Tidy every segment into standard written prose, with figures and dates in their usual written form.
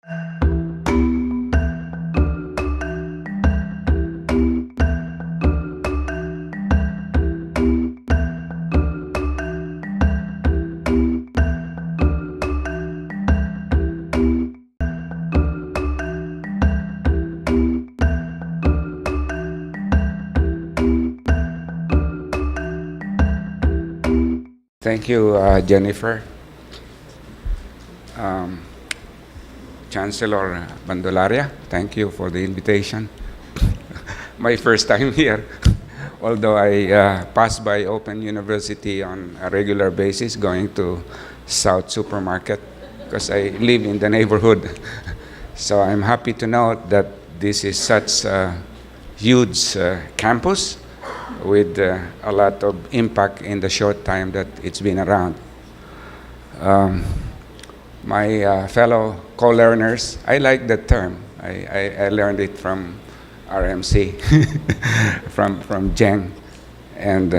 Thank you, Jennifer. Chancellor Bandolaria, thank you for the invitation. My first time here, although I pass by Open University on a regular basis, going to South Supermarket, because I live in the neighborhood. So I'm happy to note that this is such a huge campus with a lot of impact in the short time that it's been around. My fellow co-learners, I like that term. I learned it from RMC, from Jeng. And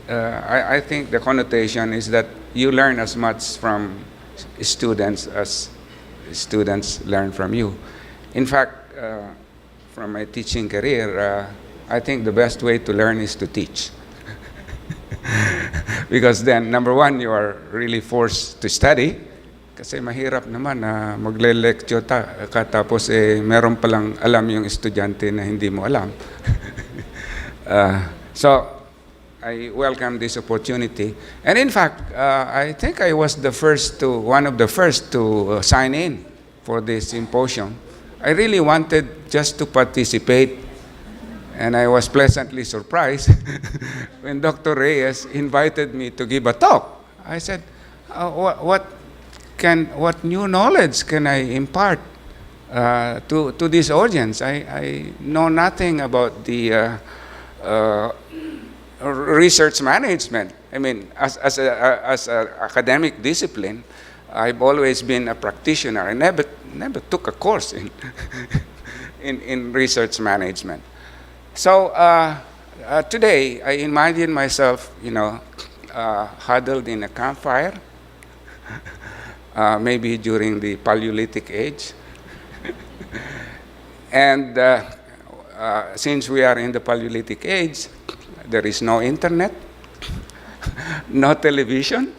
I think the connotation is that you learn as much from students as students learn from you. In fact, from my teaching career, I think the best way to learn is to teach. Because then, number one, you are really forced to study. Kasi mahirap naman na magle-lecture ka tapos meron palang alam yung estudyante na hindi mo alam. So, I welcome this opportunity. And in fact, I think I was one of the first to sign in for this symposium. I really wanted just to participate. And I was pleasantly surprised when Dr. Reyes invited me to give a talk. I said, what new knowledge can I impart to this audience? I know nothing about the research management. I mean, as an academic discipline, I've always been a practitioner. I never took a course in research management. So today, I imagine myself, huddled in a campfire, maybe during the Paleolithic age. And since we are in the Paleolithic age, there is no internet, no television.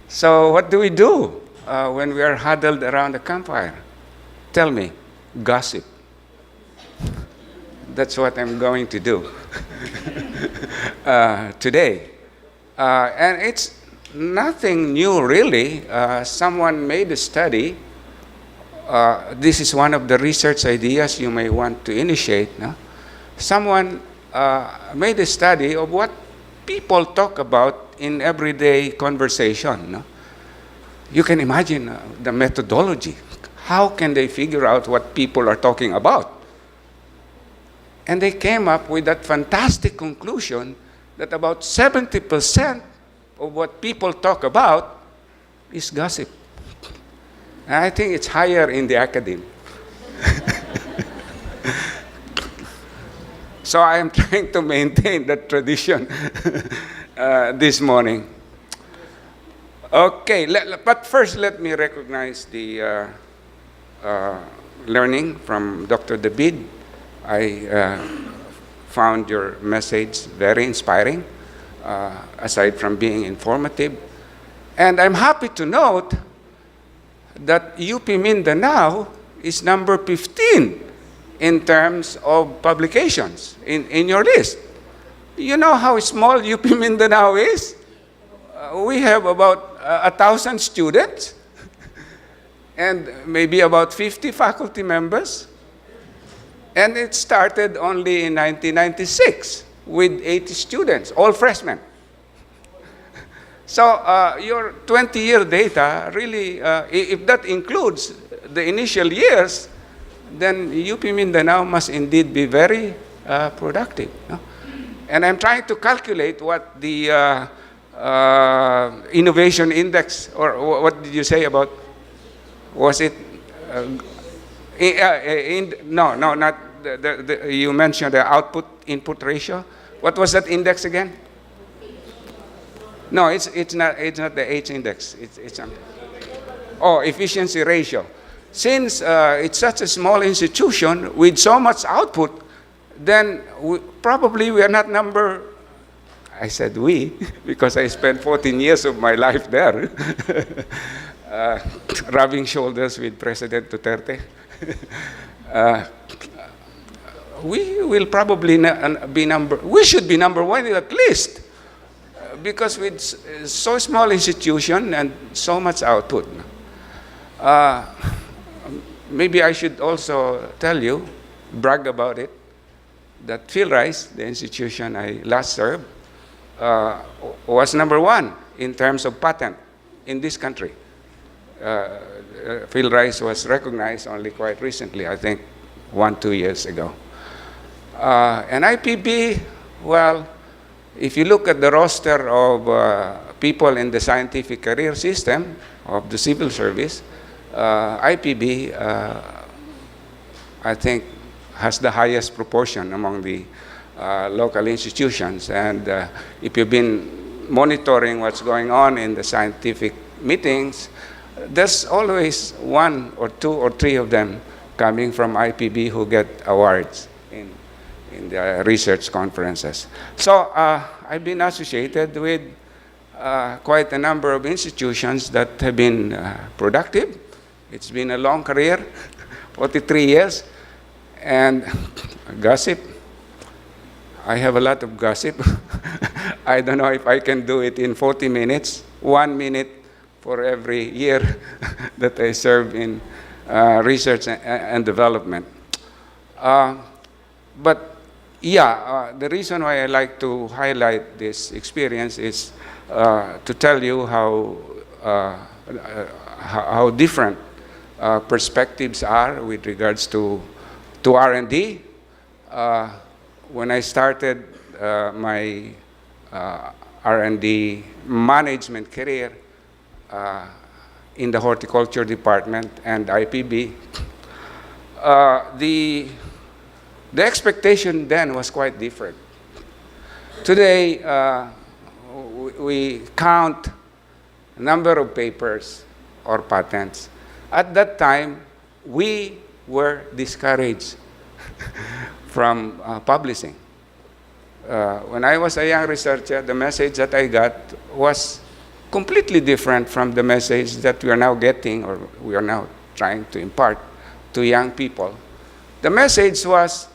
So what do we do when we are huddled around a campfire? Tell me, gossip. That's what I'm going to do today. And it's nothing new, really. Someone made a study. This is one of the research ideas you may want to initiate. No? Someone made a study of what people talk about in everyday conversation. No? You can imagine the methodology. How can they figure out what people are talking about? And they came up with that fantastic conclusion that about 70% of what people talk about is gossip. And I think it's higher in the academe. So I am trying to maintain that tradition this morning. Okay, but first let me recognize the learning from Dr. David. I found your message very inspiring, aside from being informative. And I'm happy to note that UP Mindanao is number 15 in terms of publications in your list. You know how small UP Mindanao is? We have about 1,000 students and maybe about 50 faculty members. And it started only in 1996 with 80 students, all freshmen. So your 20-year data really, if that includes the initial years, then UP Mindanao must indeed be very productive. No? And I'm trying to calculate what the innovation index, or what did you say about, was it, no, not, you mentioned the output-input ratio. What was that index again? No, it's not the H index. It's efficiency ratio. since it's such a small institution with so much output, then probably we are not number, I said we, because I spent 14 years of my life there, rubbing shoulders with President Duterte. We will probably we should be number one at least, because with so small institution and so much output. Maybe I should also tell you, brag about it, that PhilRice, the institution I last served, was number one in terms of patent in this country. PhilRice was recognized only quite recently, I think 1-2 years ago. And IPB, well, if you look at the roster of people in the scientific career system of the civil service, IPB, I think, has the highest proportion among the local institutions. And if you've been monitoring what's going on in the scientific meetings, there's always 1 or 2 or 3 of them coming from IPB who get awards in the research conferences. So I've been associated with quite a number of institutions that have been productive. It's been a long career, 43 years, and gossip. I have a lot of gossip. I don't know if I can do it in 40 minutes, 1 minute for every year that I serve in research and development. But yeah, the reason why I like to highlight this experience is to tell you how different perspectives are with regards to R&D. When I started my R&D management career in the horticulture department and IPB, the expectation then was quite different. Today, we count number of papers or patents. At that time, we were discouraged from publishing. When I was a young researcher, the message that I got was completely different from the message that we are now getting, or we are now trying to impart to young people. The message was,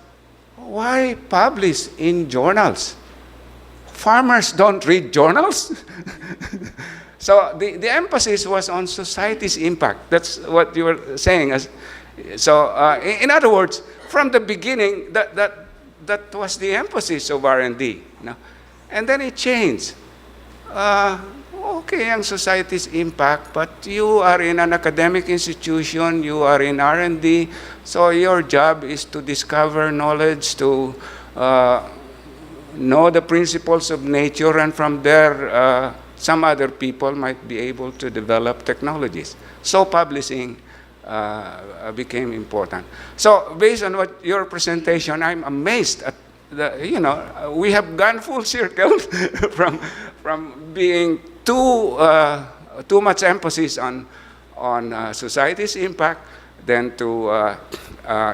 why publish in journals? Farmers don't read journals. So the emphasis was on society's impact. That's what you were saying. So in other words, from the beginning, that was the emphasis of R&D. You know? And then it changed. Okay, ang society's impact, but you are in an academic institution, you are in R&D, so your job is to discover knowledge, to know the principles of nature, and from there, some other people might be able to develop technologies. So publishing became important. So based on what your presentation, I'm amazed at we have gone full circle from being too much emphasis on society's impact, then to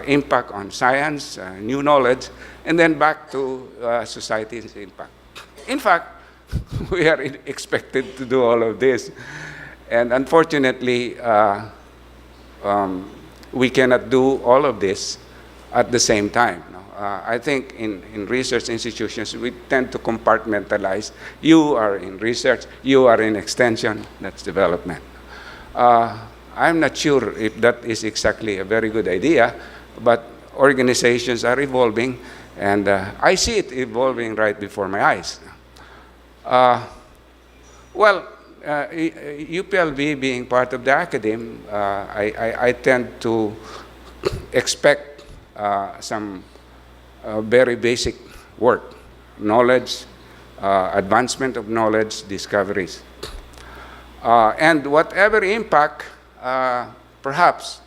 impact on science, new knowledge, and then back to society's impact. In fact, we are expected to do all of this, and unfortunately, we cannot do all of this at the same time. I think in research institutions, we tend to compartmentalize. You are in research, you are in extension, that's development. I'm not sure if that is exactly a very good idea, but organizations are evolving, and I see it evolving right before my eyes. UPLB being part of the academe, I tend to expect some very basic work, knowledge, advancement of knowledge, discoveries. And whatever impact, perhaps,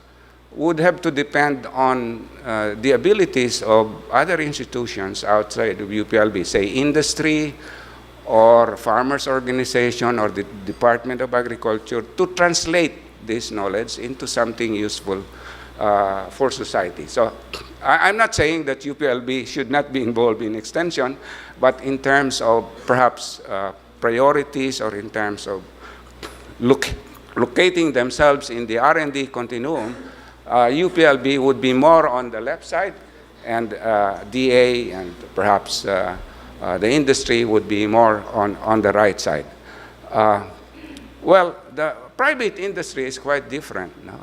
would have to depend on the abilities of other institutions outside of UPLB, say industry, or farmers' organization, or the Department of Agriculture, to translate this knowledge into something useful for society. So I'm not saying that UPLB should not be involved in extension, but in terms of perhaps priorities or in terms of locating themselves in the R&D continuum, UPLB would be more on the left side, and DA and perhaps the industry would be more on the right side. Well, the private industry is quite different. No?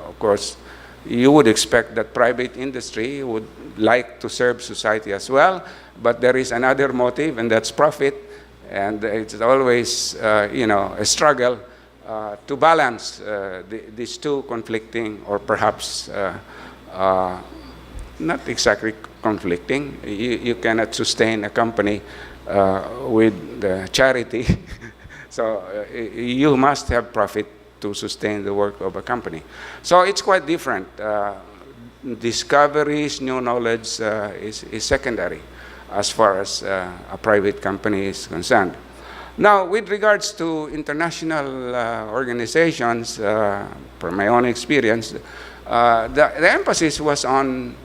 Of course, you would expect that private industry would like to serve society as well, but there is another motive, and that's profit, and it's always a struggle to balance these two conflicting, or perhaps not exactly conflicting. You cannot sustain a company with charity. So you must have profit to sustain the work of a company. So it's quite different. Discoveries, new knowledge is secondary as far as a private company is concerned. Now, with regards to international organizations, from my own experience, the emphasis was on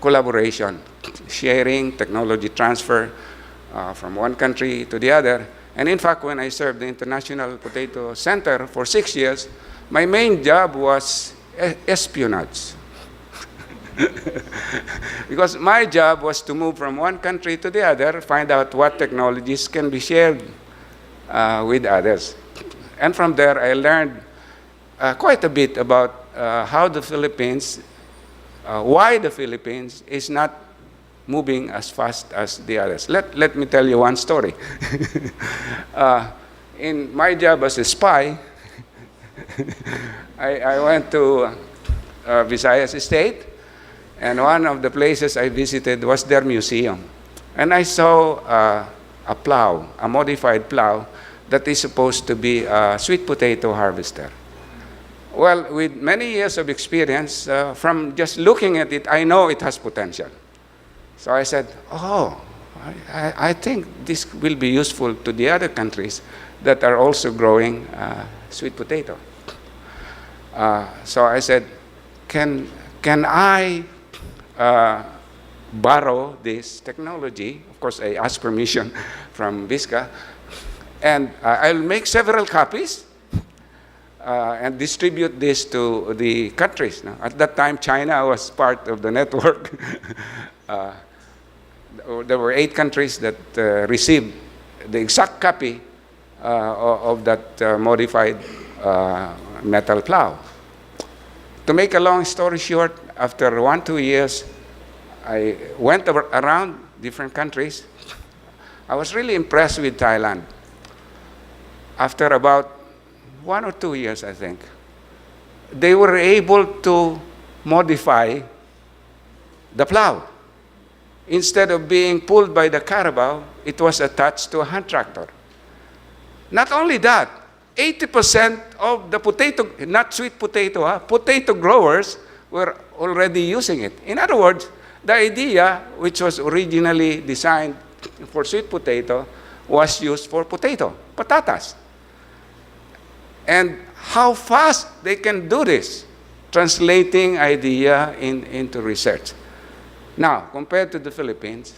collaboration, sharing, technology transfer from one country to the other. And in fact, when I served the International Potato Center for 6 years, my main job was espionage. Because my job was to move from one country to the other, find out what technologies can be shared with others. And from there, I learned quite a bit about how the Philippines, why the Philippines is not moving as fast as the others. Let me tell you one story. In my job as a spy, I went to Visayas State, and one of the places I visited was their museum. And I saw a plow, a modified plow, that is supposed to be a sweet potato harvester. Well, with many years of experience, from just looking at it, I know it has potential. So I said, oh, I think this will be useful to the other countries that are also growing sweet potato. So I said, can I borrow this technology? Of course, I asked permission from Visca, and I'll make several copies and distribute this to the countries. Now, at that time, China was part of the network. There were 8 countries that received the exact copy of that modified metal plow. To make a long story short, after 1-2 years, I went around different countries. I was really impressed with Thailand. After about 1 or 2 years, I think, they were able to modify the plow. Instead of being pulled by the carabao, it was attached to a hand tractor. Not only that, 80% of the potato, not sweet potato, potato growers were already using it. In other words, the idea, which was originally designed for sweet potato, was used for patatas. And how fast they can do this, translating idea into research. Now, compared to the Philippines,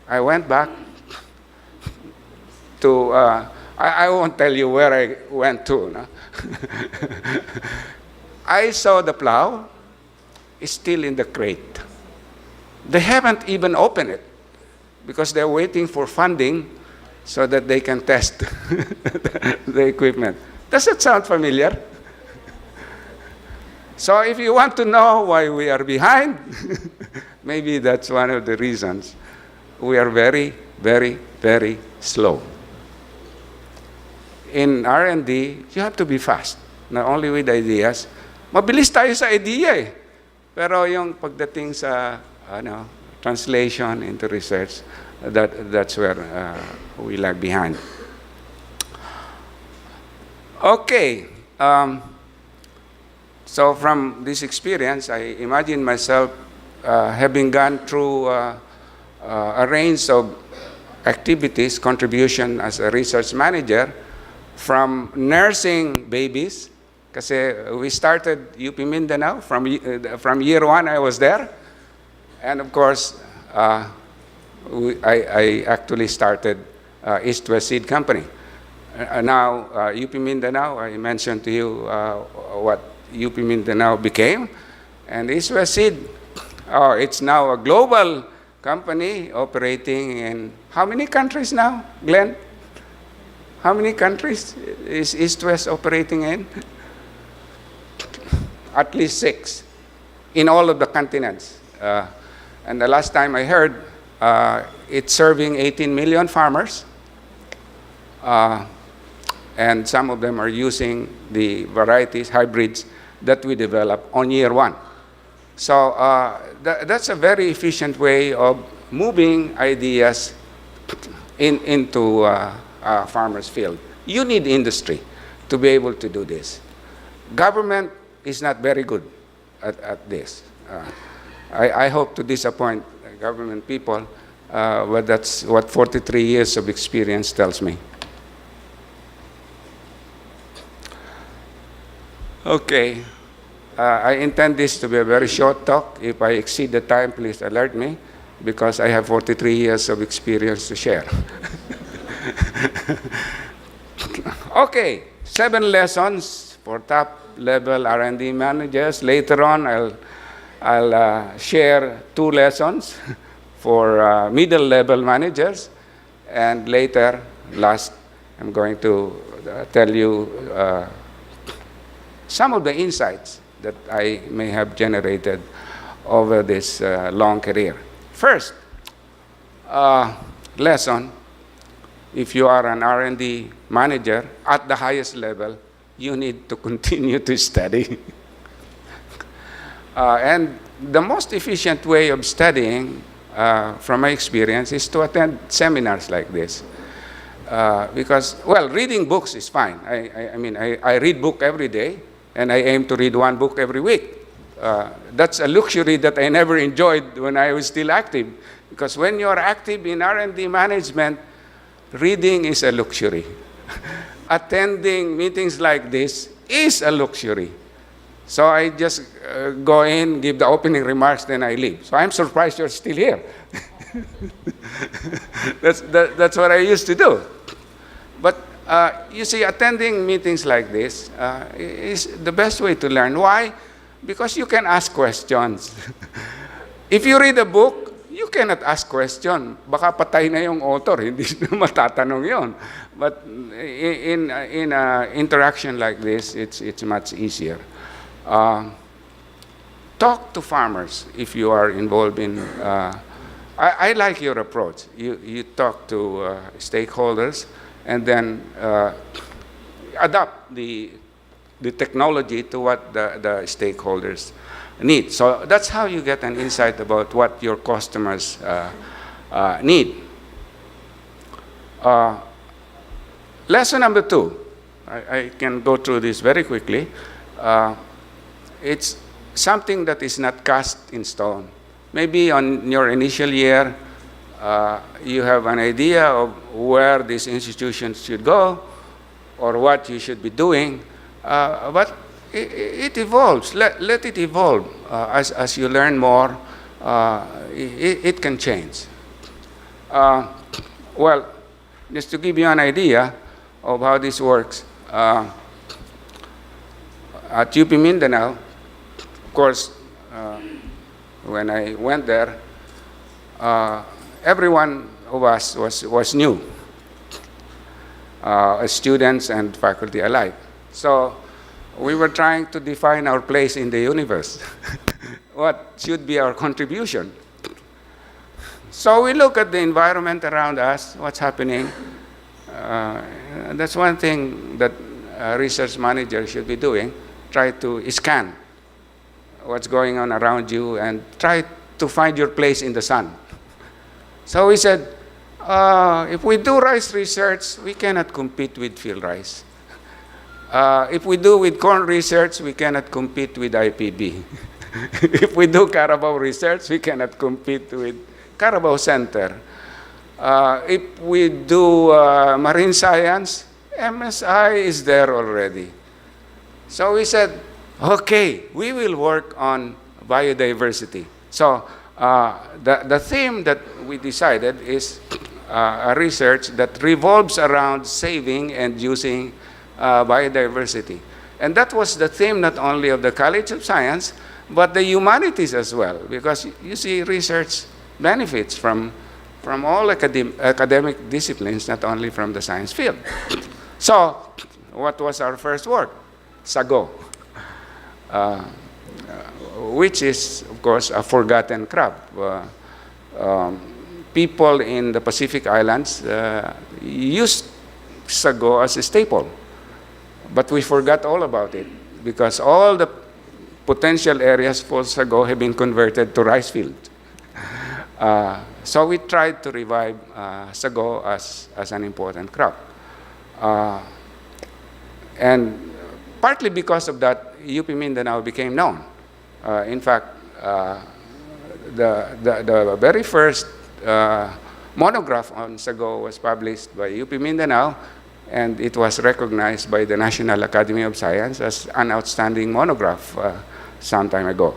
I went back to, I won't tell you where I went to. No? I saw the plow is still in the crate. They haven't even opened it because they're waiting for funding so that they can test the equipment. Does it sound familiar? So if you want to know why we are behind, maybe that's one of the reasons. We are very, very, very slow. In R&D, you have to be fast. Not only with ideas. Mabilis tayo sa idea eh. Pero yung pagdating sa translation into research, that's where we lag behind. Okay. So from this experience, I imagine myself having gone through a range of activities, contribution as a research manager, from nursing babies, kasi we started UP Mindanao from year one I was there, and of course I actually started East West Seed Company. Now UP Mindanao, I mentioned to you what UP Mindanao became, and East West Seed, it's now a global company operating in how many countries now, Glenn? How many countries is East West operating in? At least 6 in all of the continents. And the last time I heard, it's serving 18 million farmers. And some of them are using the varieties, hybrids, that we develop on year one. So that's a very efficient way of moving ideas into farmers' field. You need industry to be able to do this. Government is not very good at this. I hope to disappoint government people, but that's what 43 years of experience tells me. Okay, I intend this to be a very short talk. If I exceed the time, please alert me, because I have 43 years of experience to share. Okay, 7 lessons for top-level R&D managers. Later on, I'll share 2 lessons for middle-level managers, and last, I'm going to tell you some of the insights that I may have generated over this long career. First lesson: if you are an R&D manager at the highest level, you need to continue to study. And the most efficient way of studying, from my experience, is to attend seminars like this. Because, well, reading books is fine. I read book every day, and I aim to read 1 book every week. That's a luxury that I never enjoyed when I was still active. Because when you're active in R&D management, reading is a luxury. Attending meetings like this is a luxury. So I just go in, give the opening remarks, then I leave. So I'm surprised you're still here. That's what I used to do. But you see, attending meetings like this is the best way to learn. Why? Because you can ask questions. If you read a book, you cannot ask question. Baka patay na yung author, hindi na matatanong yon. But in interaction like this, it's much easier. Talk to farmers if you are involved in. I like your approach. You talk to stakeholders and then adapt the technology to what the stakeholders need. So that's how you get an insight about what your customers need. Lesson number 2, I can go through this very quickly. It's something that is not cast in stone. Maybe on your initial year, you have an idea of where this institution should go or what you should be doing, but it evolves. Let it evolve. As you learn more, it can change. Well, just to give you an idea of how this works, at UP Mindanao, of course, when I went there, everyone of us was new, students and faculty alike. So we were trying to define our place in the universe. What should be our contribution? So we look at the environment around us, what's happening. That's one thing that a research manager should be doing. Try to scan what's going on around you and try to find your place in the sun. So we said, if we do rice research, we cannot compete with field rice. If we do with corn research, we cannot compete with IPB. If we do Carabao research, we cannot compete with Carabao Center. If we do marine science, MSI is there already. So we said, okay, we will work on biodiversity. So the theme that we decided is a research that revolves around saving and using biodiversity. And that was the theme not only of the College of Science, but the humanities as well, because you see research benefits from all academic disciplines, not only from the science field. So what was our first work? Sago, which is, of course, a forgotten crop. People in the Pacific Islands used sago as a staple, but we forgot all about it because all the potential areas for sago have been converted to rice fields. So we tried to revive sago as an important crop. And partly because of that, UP Mindanao became known. In fact, the very first monograph on sago was published by UP Mindanao, and it was recognized by the National Academy of Science as an outstanding monograph some time ago.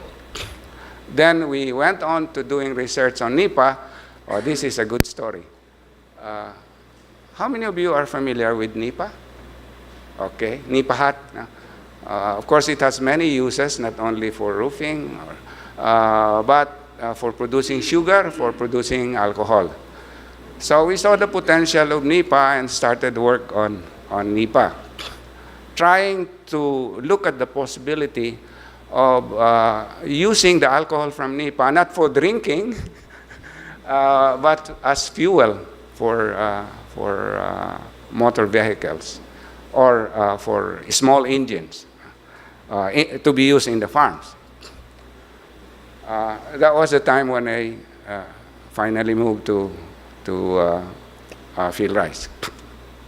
Then we went on to doing research on nipa. Oh, this is a good story. How many of you are familiar with nipa? Okay, nipa hat. Of course, it has many uses, not only for roofing, but for producing sugar, for producing alcohol. So we saw the potential of nipa and started work on nipa, trying to look at the possibility of using the alcohol from nipa, not for drinking, but as fuel for motor vehicles or for small engines to be used in the farms. That was the time when I finally moved to field rice.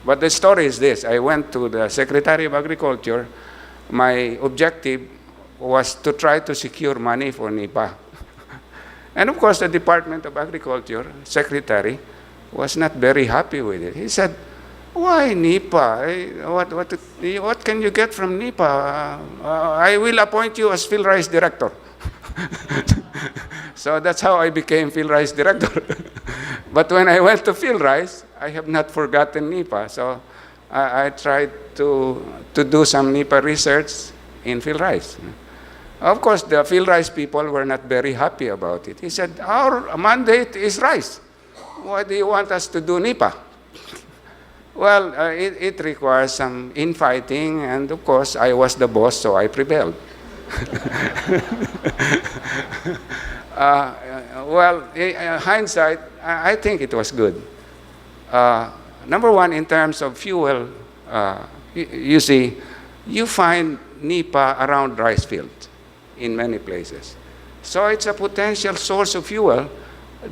But the story is this. I went to the Secretary of Agriculture. My objective was to try to secure money for nipa. And of course, the Department of Agriculture, Secretary, was not very happy with it. He said, why nipa? What can you get from nipa? I will appoint you as field rice director. So that's how I became field rice director. But when I went to field rice, I have not forgotten nipa. So I tried to do some nipa research in field rice. Of course, the field rice people were not very happy about it. He said, our mandate is rice. Why do you want us to do nipa? Well, it requires some infighting, and of course, I was the boss, so I prevailed. Well, in hindsight, I think it was good. Number one, in terms of fuel, you see, you find nipa around rice fields in many places. So it's a potential source of fuel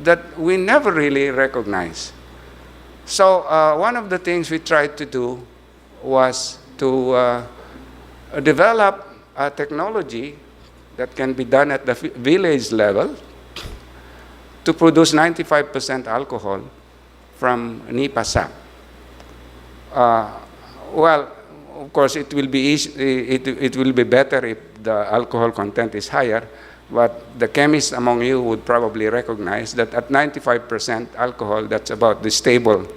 that we never really recognize. So one of the things we tried to do was to develop a technology that can be done at the village level to produce 95% alcohol from nipa sap. Well, of course, it will be easy, it will be better if the alcohol content is higher, but the chemists among you would probably recognize that at 95% alcohol, that's about the stable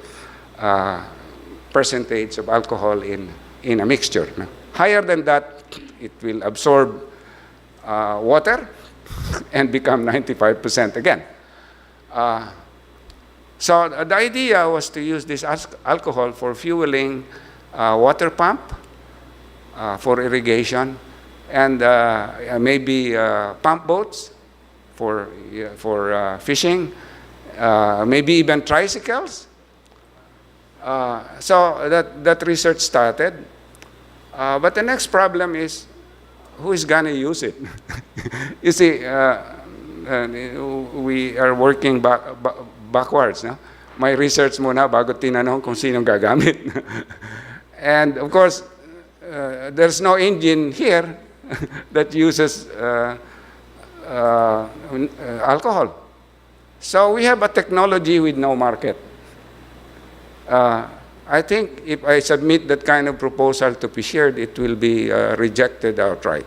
percentage of alcohol in a mixture. Higher than that, it will absorb water and become 95% again. So the idea was to use this alcohol for fueling water pump, for irrigation, and maybe pump boats for fishing, maybe even tricycles. So that research started. But the next problem is, who is going to use it? You see, we are working backwards. No? May research muna bago tinanong kung sinong gagamit. And of course, there's no engine here that uses alcohol. So we have a technology with no market. I think if I submit that kind of proposal to be shared, it will be rejected outright.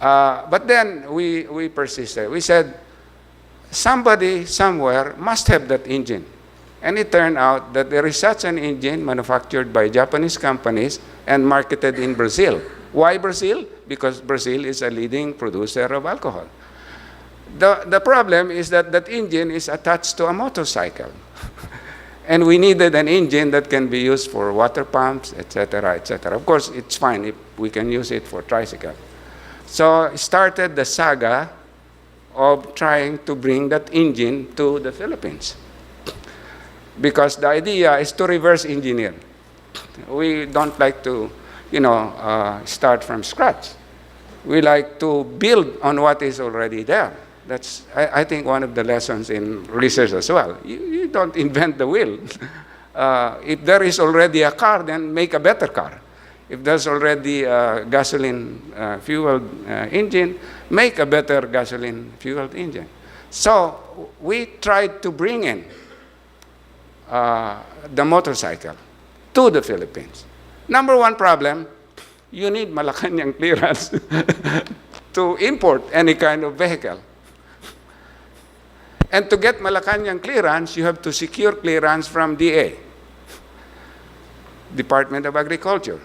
But then we persisted. We said, somebody somewhere must have that engine. And it turned out that there is such an engine manufactured by Japanese companies and marketed in Brazil. Why Brazil? Because Brazil is a leading producer of alcohol. The problem is that that engine is attached to a motorcycle. And we needed an engine that can be used for water pumps, etc., etc. Of course, it's fine if we can use it for tricycle. So started the saga of trying to bring that engine to the Philippines. Because the idea is to reverse engineer. We don't like to, start from scratch. We like to build on what is already there. That's, I think, one of the lessons in research as well. You don't invent the wheel. If there is already a car, then make a better car. If there's already a gasoline-fueled engine, make a better gasoline-fueled engine. So we tried to bring in the motorcycle to the Philippines. Number one problem, you need Malacanang clearance to import any kind of vehicle. And to get Malacanang clearance, you have to secure clearance from DA, Department of Agriculture.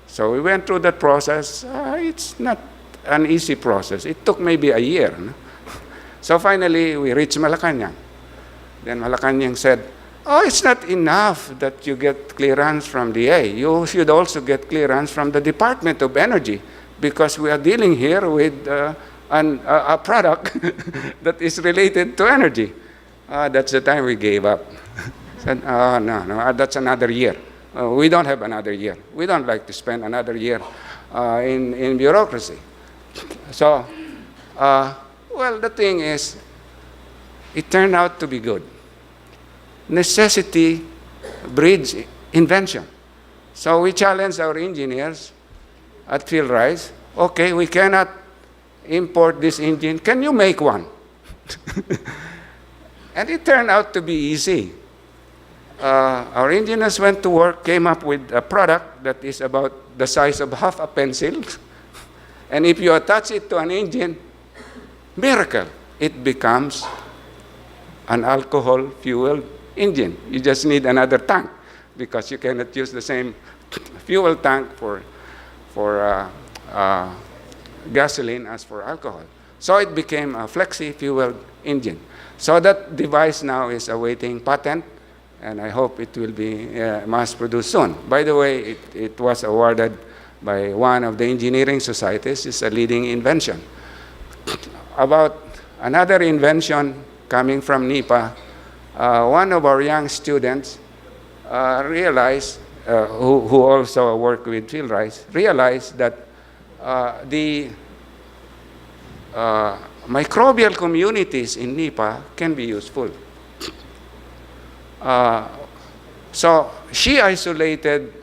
So we went through that process. It's not an easy process. It took maybe a year. No? So finally, we reached Malacanang. Then Malacanang said, it's not enough that you get clearance from DA. You should also get clearance from the Department of Energy, because we are dealing here with a product that is related to energy. That's the time we gave up. Said, no, that's another year. We don't have another year. We don't like to spend another year in bureaucracy. So, the thing is, it turned out to be good. Necessity breeds invention. So we challenged our engineers at Field Rice. Okay, we cannot import this engine. Can you make one? And it turned out to be easy. Our engineers went to work, came up with a product that is about the size of half a pencil. And if you attach it to an engine, miracle, it becomes an alcohol-fueled engine. You just need another tank, because you cannot use the same fuel tank for gasoline as for alcohol. So it became a flexi-fueled engine. So that device now is awaiting patent, and I hope it will be mass-produced soon. By the way, it was awarded by one of the engineering societies. It's a leading invention. About another invention coming from NIPA, one of our young students realized, who also work with Field Rice, realized that the microbial communities in NIPA can be useful. So she isolated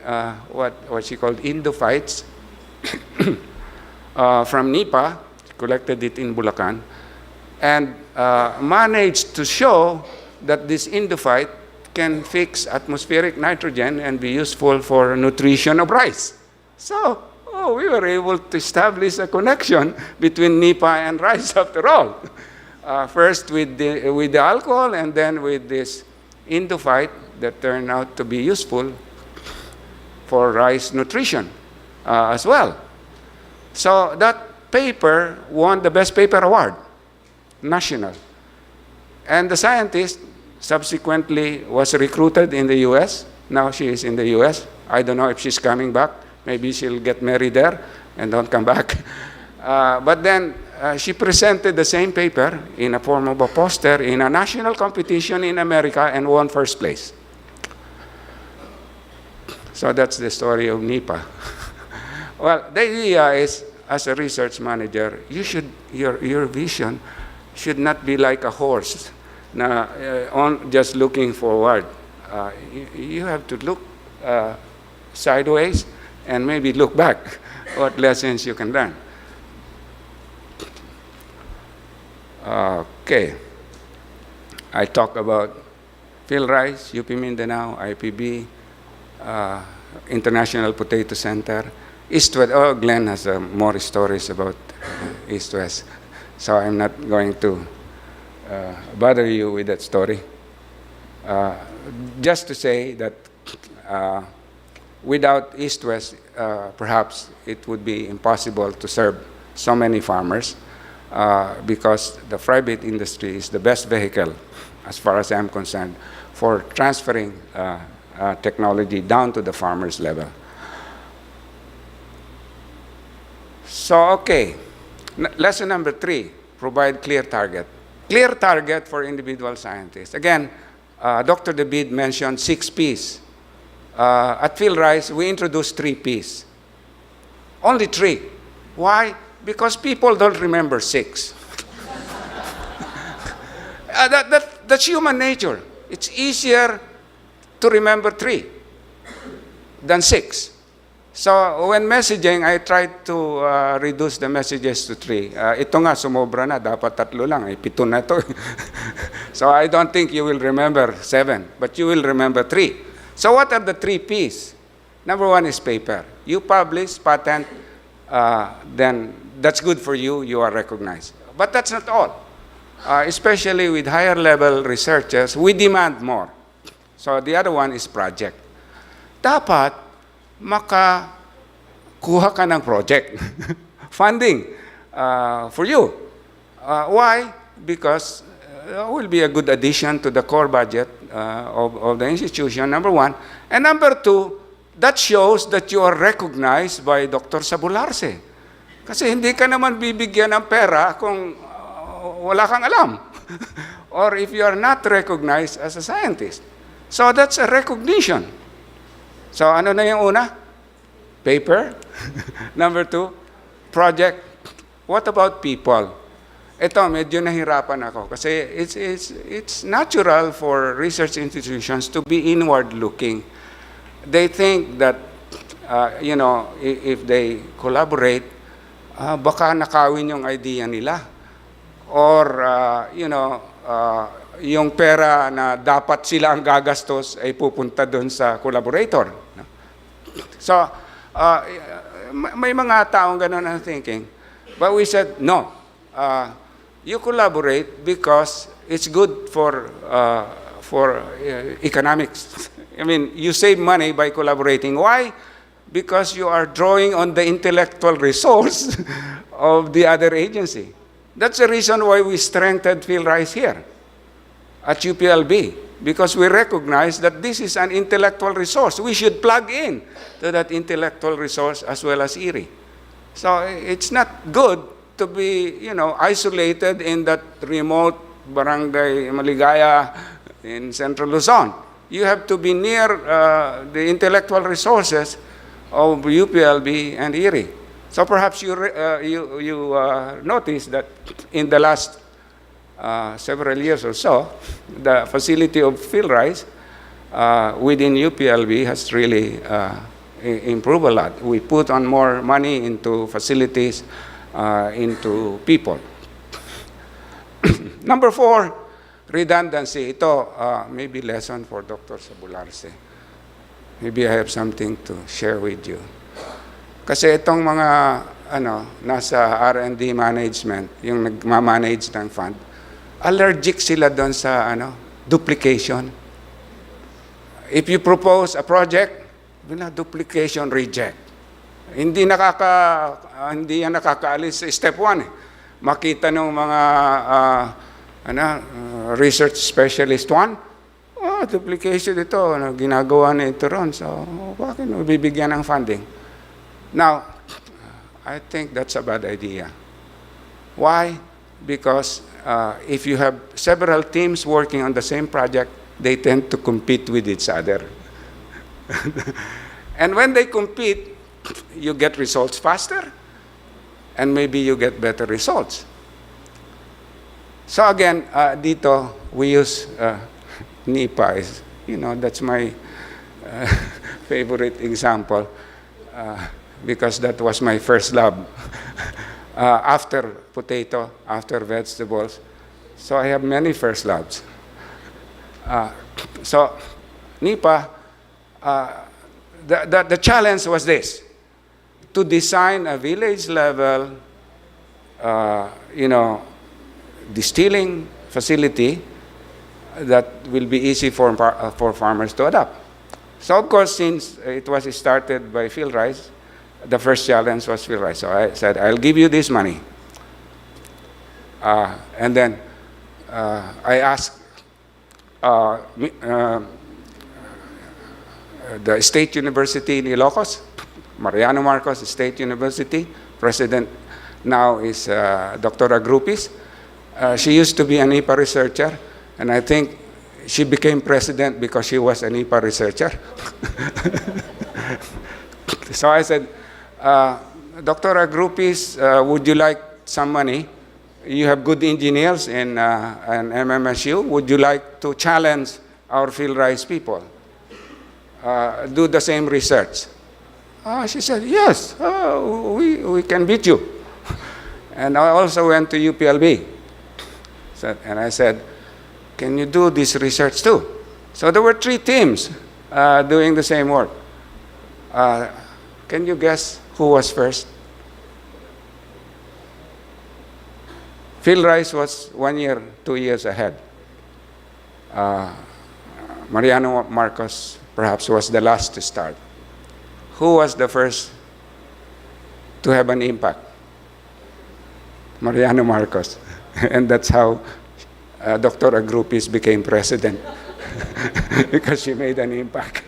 what she called endophytes from NIPA, collected it in Bulacan, and managed to show that this endophyte can fix atmospheric nitrogen and be useful for nutrition of rice. So, we were able to establish a connection between NIPA and rice after all. First with the alcohol, and then with this endophyte that turned out to be useful for rice nutrition as well. So that paper won the Best Paper Award, national. And the scientist subsequently was recruited in the U.S. Now she is in the U.S. I don't know if she's coming back. Maybe she'll get married there and don't come back. But then she presented the same paper in a form of a poster in a national competition in America and won first place. So that's the story of NIPA. Well, the idea is, as a research manager, your vision should not be like a horse, on just looking forward. You have to look sideways and maybe look back what lessons you can learn. Okay. I talk about PhilRice, UP Mindanao, IPB, International Potato Center, East-West. Oh, Glenn has more stories about East-West, so I'm not going to bother you with that story. Just to say that without East-West, perhaps it would be impossible to serve so many farmers because the private industry is the best vehicle, as far as I'm concerned, for transferring technology down to the farmer's level. So, okay, lesson number 3, provide clear target. Clear target for individual scientists. Again, Dr. David mentioned 6 Ps. At PhilRice, we introduced 3 Ps. Only 3. Why? Because people don't remember 6. That's human nature. It's easier to remember 3 than 6. So when messaging, I tried to reduce the messages to 3. Ito nga, sumobra na. Dapat 3 lang. 7 na to. So I don't think you will remember 7, but you will remember 3. So what are the 3 Ps? Number 1 is paper. You publish, patent, then that's good for you. You are recognized. But that's not all. Especially with higher level researchers, we demand more. So the other one is project. Dapat makakuha ka ng project. Funding for you. Why? Because it will be a good addition to the core budget of the institution, number 1. And number 2, that shows that you are recognized by Dr. Sabularse. Kasi hindi ka naman bibigyan ng pera kung wala kang alam. Or if you are not recognized as a scientist. So that's a recognition. So ano na yung una? Paper. Number 2, project. What about people? Ito, medyo nahirapan ako kasi it's natural for research institutions to be inward-looking. They think that, if they collaborate, baka nakawin yung idea nila. Or, yung pera na dapat sila ang gagastos ay pupunta doon sa collaborator. So, may mga taong ganun ang thinking. But we said, no. You collaborate because it's good for economics. I mean, you save money by collaborating. Why? Because you are drawing on the intellectual resource of the other agency. That's the reason why we strengthened PhilRice here at UPLB, because we recognize that this is an intellectual resource. We should plug in to that intellectual resource as well as IRI. So it's not good to be, isolated in that remote barangay Maligaya in Central Luzon. You have to be near the intellectual resources of UPLB and IRI. So perhaps you notice that in the last several years or so, the facility of PhilRice within UPLB has really improved a lot. We put on more money into facilities, into people. Number 4, redundancy. Ito, maybe lesson for Dr. Sabularse. Maybe I have something to share with you. Kasi itong mga nasa R&D management, yung nagmamanage ng fund, allergic sila doon sa duplication. If you propose a project, duplication, reject. Hindi yan nakakaalis sa step 1. Makita ng mga research specialist 1, duplication ito, ginagawa na ito ron. So, bakit bibigyan ng funding? Now, I think that's a bad idea. Why? Because if you have several teams working on the same project, they tend to compete with each other. And when they compete, you get results faster, and maybe you get better results. So again, dito, we use NIPA. That's my favorite example. Because that was my first lab after potato, after vegetables. So I have many first labs. So NIPA, the challenge was this: to design a village level, distilling facility that will be easy for farmers to adopt. So of course, since it was started by field rice, the first challenge was field rice. So I said, I'll give you this money. And then I asked the State University in Ilocos, Mariano Marcos State University, president now is Dr. Agrupis. She used to be an IPA researcher, and I think she became president because she was an IPA researcher. So I said, Dr. Agrupis, would you like some money? You have good engineers in an MMSU. Would you like to challenge our field rice people? Do the same research. She said, yes, we can beat you. And I also went to UPLB. And I said, can you do this research too? So there were 3 teams doing the same work. Can you guess who was first? Field rice was 1 year, 2 years ahead. Mariano Marcos perhaps was the last to start. Who was the first to have an impact? Mariano Marcos. And that's how Dr. Agrupis became president, because she made an impact.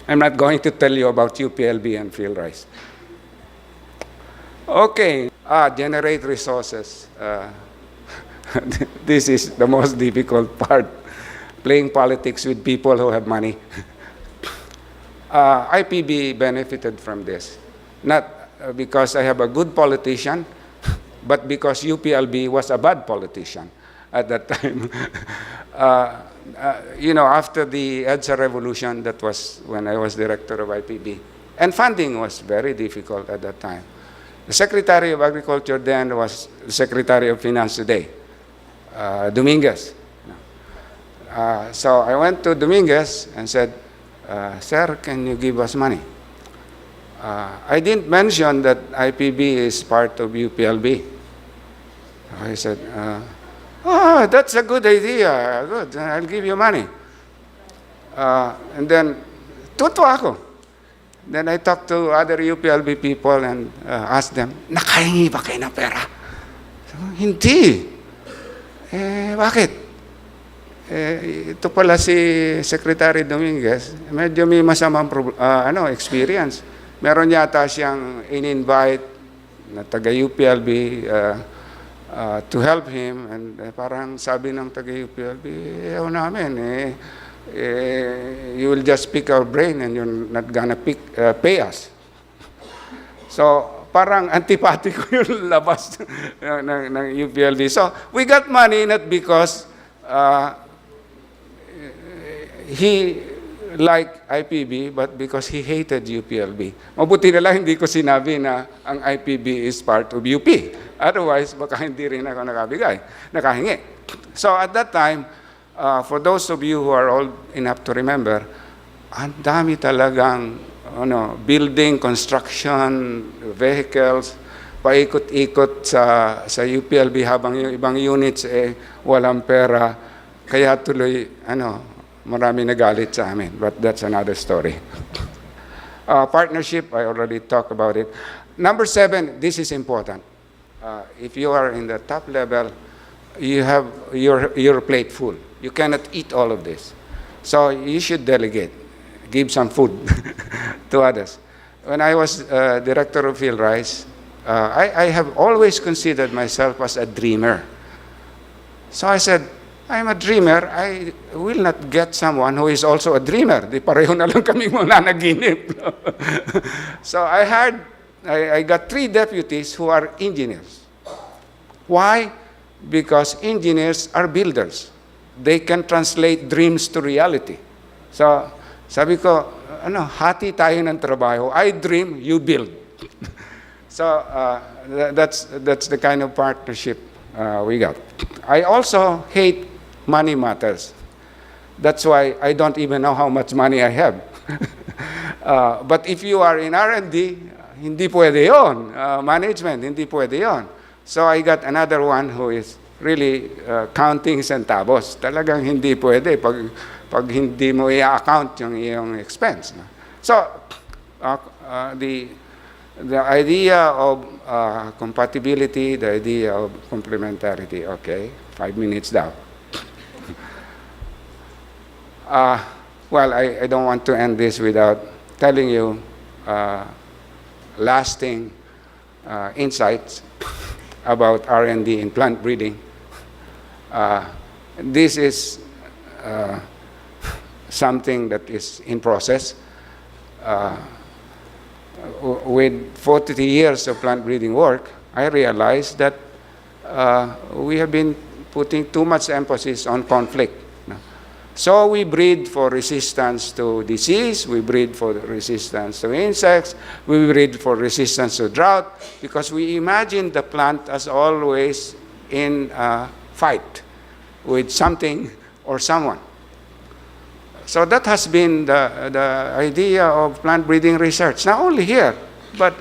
I'm not going to tell you about UPLB and field rice. Okay, generate resources. This is the most difficult part, playing politics with people who have money. IPB benefited from this, not because I have a good politician, but because UPLB was a bad politician at that time. After the EDSA revolution, that was when I was director of IPB, and funding was very difficult at that time. The Secretary of Agriculture then was the Secretary of Finance today, Dominguez. So I went to Dominguez and said, sir, can you give us money? I didn't mention that IPB is part of UPLB. I said, that's a good idea. Good, I'll give you money. And then, tutuwa ako. Then I talked to other UPLB people and asked them, nakahingi ba kayo ng pera? So, hindi. Bakit? Ito pala si Secretary Dominguez, medyo may masamang experience. Meron yata siyang in-invite na taga-UPLB to help him, and parang sabi ng taga-UPLB, ayaw namin, you will just pick our brain and you're not gonna pay us. So, parang antipati ko yung labas ng UPLB. So, we got money not because he liked IPB, but because he hated UPLB. Mabuti na lang hindi ko sinabi na ang IPB is part of UP. Otherwise, baka hindi rin ako nakahingi. So at that time, for those of you who are old enough to remember, ang dami talagang building, construction, vehicles, paikot-ikot sa UPLB habang yung ibang units walang pera. Kaya tuloy, marami nagalit sa amin. But that's another story. Partnership, I already talked about it. Number 7, this is important. If you are in the top level, you have your plate full. You cannot eat all of this. So you should delegate. Give some food to others. When I was director of field rice, I have always considered myself as a dreamer. So I said, I'm a dreamer. I will not get someone who is also a dreamer. Di pareho na lang kaming mga nanaginip. So I got 3 deputies who are engineers. Why? Because engineers are builders. They can translate dreams to reality. So sabi ko, hati tayo ng trabaho. I dream, you build. So that's the kind of partnership we got. I also hate money matters. That's why I don't even know how much money I have. But if you are in R&D, hindi pwede yon. Management, hindi pwede yon. So I got another one who is really counting centavos. Talagang hindi pwede pag hindi mo i-account yung iyong expense. So the idea of compatibility, the idea of complementarity. Okay, 5 minutes down. Well, I don't want to end this without telling you lasting insights about R&D in plant breeding. This is something that is in process. With 40 years of plant breeding work, I realized that we have been putting too much emphasis on conflict. So we breed for resistance to disease, we breed for resistance to insects, we breed for resistance to drought, because we imagine the plant as always in a fight with something or someone. So that has been the idea of plant breeding research, not only here, but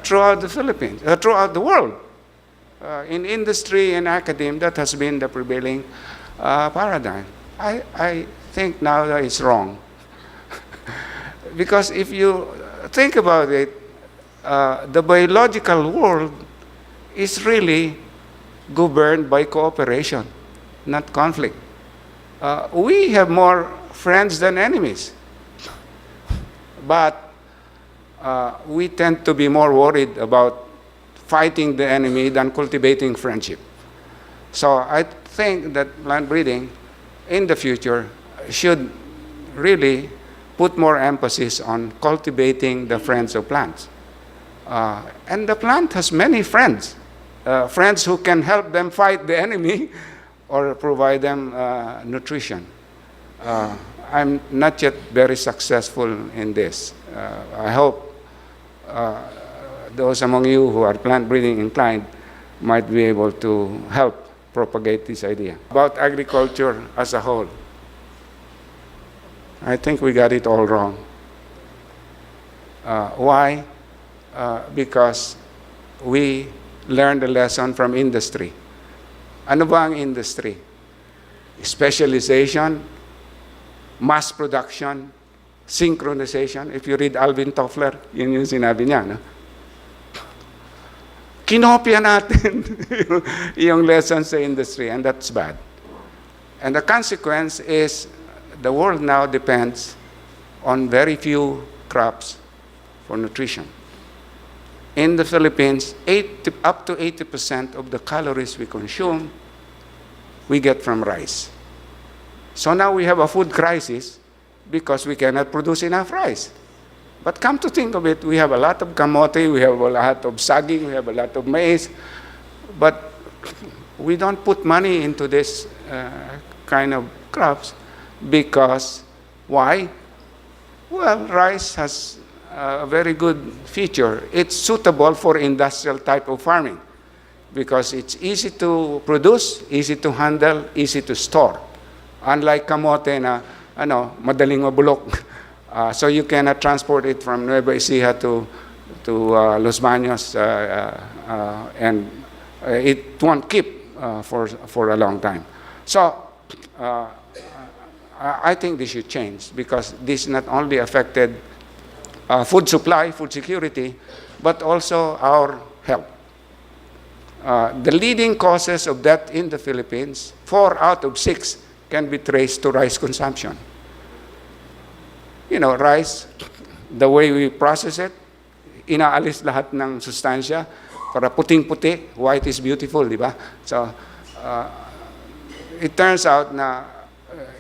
throughout the Philippines, throughout the world. In industry and academia, that has been the prevailing paradigm. I think now that it's wrong. Because if you think about it, the biological world is really governed by cooperation, not conflict. We have more friends than enemies. But we tend to be more worried about fighting the enemy than cultivating friendship. So I think that plant breeding in the future should really put more emphasis on cultivating the friends of plants. And the plant has many friends, friends who can help them fight the enemy or provide them nutrition. I'm not yet very successful in this. I hope those among you who are plant breeding inclined might be able to help propagate this idea. About agriculture as a whole, I think we got it all wrong. Why? Because we learned a lesson from industry. Ano ba ang industry? Specialization, mass production, synchronization. If you read Alvin Toffler, yun yung sinabi niya, no? Kinopya natin yung lessons sa industry, and that's bad. And the consequence is the world now depends on very few crops for nutrition. In the Philippines, up to 80% of the calories we consume, we get from rice. So now we have a food crisis because we cannot produce enough rice. But come to think of it, we have a lot of kamote, we have a lot of saging, we have a lot of maize, but we don't put money into this kind of crops because, why? Well, rice has a very good feature. It's suitable for industrial type of farming because it's easy to produce, easy to handle, easy to store. Unlike kamote na, madaling mabulok. So you cannot transport it from Nueva Ecija to Los Baños, and it won't keep for a long time. So I think this should change because this not only affected food supply, food security, but also our health. The leading causes of death in the Philippines, 4 out of 6 can be traced to rice consumption. Rice, the way we process it, inaalis lahat ng sustansya para puting-puti, white is beautiful, di ba? So, it turns out na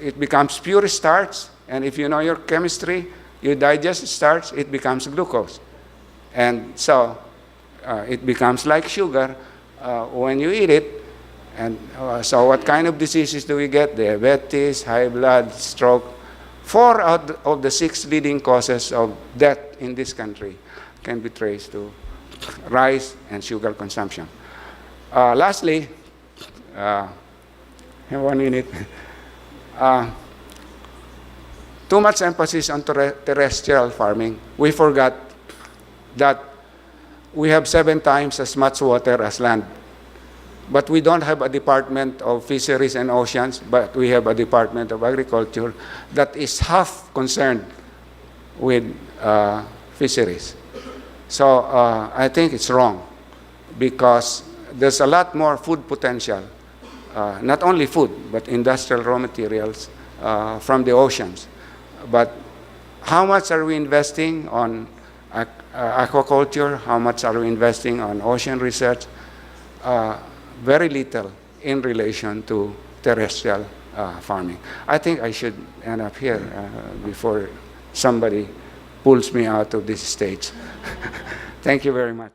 it becomes pure starch, and if you know your chemistry, you digest starch, it becomes glucose. And so, it becomes like sugar when you eat it. And so what kind of diseases do we get? Diabetes, high blood, stroke. 4 out of the 6 leading causes of death in this country can be traced to rice and sugar consumption. Lastly, 1 minute. Uh, Too much emphasis on terrestrial farming. We forgot that we have 7 times as much water as land. But we don't have a Department of Fisheries and Oceans, but we have a Department of Agriculture that is half concerned with fisheries. So I think it's wrong because there's a lot more food potential, not only food, but industrial raw materials from the oceans. But how much are we investing on aquaculture? How much are we investing on ocean research? Very little in relation to terrestrial farming. I think I should end up here before somebody pulls me out of this stage. Thank you very much.